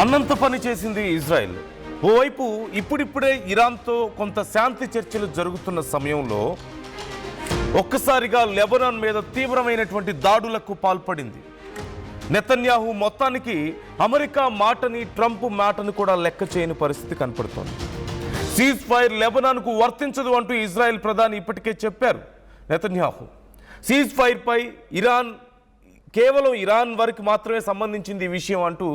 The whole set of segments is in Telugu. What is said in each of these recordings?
అన్నంత పని చేసింది ఇజ్రాయెల్. ఓవైపు ఇప్పుడిప్పుడే ఇరాన్తో కొంత శాంతి చర్చలు జరుగుతున్న సమయంలో ఒక్కసారిగా లెబనాన్ మీద తీవ్రమైనటువంటి దాడులకు పాల్పడింది. నెతన్యాహు మొత్తానికి అమెరికా మాటని, ట్రంప్ మాటను కూడా లెక్క చేయని పరిస్థితి కనపడుతోంది. సీజ్ ఫైర్ లెబనాన్కు వర్తించదు అంటూ ఇజ్రాయెల్ ప్రధాని ఇప్పటికే చెప్పారు నెతన్యాహు. సీజ్ ఫైర్ పై కేవలం ఇరాన్ వరకు మాత్రమే సంబంధించింది ఈ విషయం అంటూ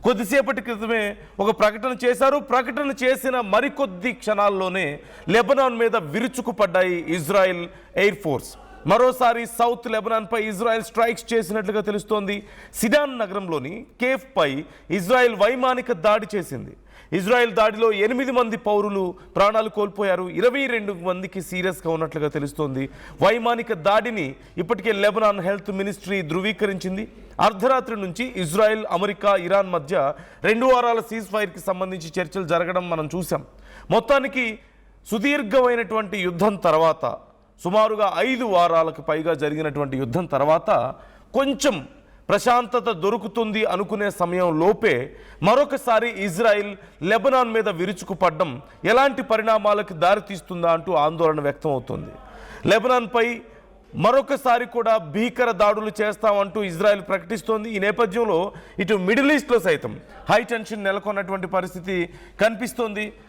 కొద్దిసేపటి క్రితమే ఒక ప్రకటన చేశారు. ప్రకటన చేసిన మరికొద్ది క్షణాల్లోనే లెబనాన్ మీద విరుచుకుపడ్డాయి ఇజ్రాయెల్ ఎయిర్ ఫోర్స్. మరోసారి సౌత్ లెబనాన్పై ఇజ్రాయెల్ స్ట్రైక్స్ చేసినట్లుగా తెలుస్తోంది. సిడాన్ నగరంలోని కేఫ్ పై ఇజ్రాయెల్ వైమానిక దాడి చేసింది. ఇజ్రాయెల్ దాడిలో 8 మంది పౌరులు ప్రాణాలు కోల్పోయారు. 22 మందికి సీరియస్గా ఉన్నట్లుగా తెలుస్తోంది. వైమానిక దాడిని ఇప్పటికే లెబనాన్ హెల్త్ మినిస్ట్రీ ధృవీకరించింది. అర్ధరాత్రి నుంచి ఇజ్రాయెల్, అమెరికా, ఇరాన్ మధ్య 2 వారాల సీజ్ ఫైర్కి సంబంధించి చర్చలు జరగడం మనం చూసాం. మొత్తానికి సుదీర్ఘమైనటువంటి యుద్ధం తర్వాత, సుమారుగా 5 వారాలకు పైగా జరిగినటువంటి యుద్ధం తర్వాత కొంచెం ప్రశాంతత దొరుకుతుంది అనుకునే సమయం లోపే మరొకసారి ఇజ్రాయెల్ లెబనాన్ మీద విరుచుకుపడ్డం ఎలాంటి పరిణామాలకు దారితీస్తుందా అంటూ ఆందోళన వ్యక్తం అవుతుంది. లెబనాన్పై మరొకసారి కూడా భీకర దాడులు చేస్తామంటూ ఇజ్రాయెల్ ప్రకటిస్తోంది. ఈ నేపథ్యంలో ఇటు మిడిల్ ఈస్ట్లో సైతం హై టెన్షన్ నెలకొన్నటువంటి పరిస్థితి కనిపిస్తోంది.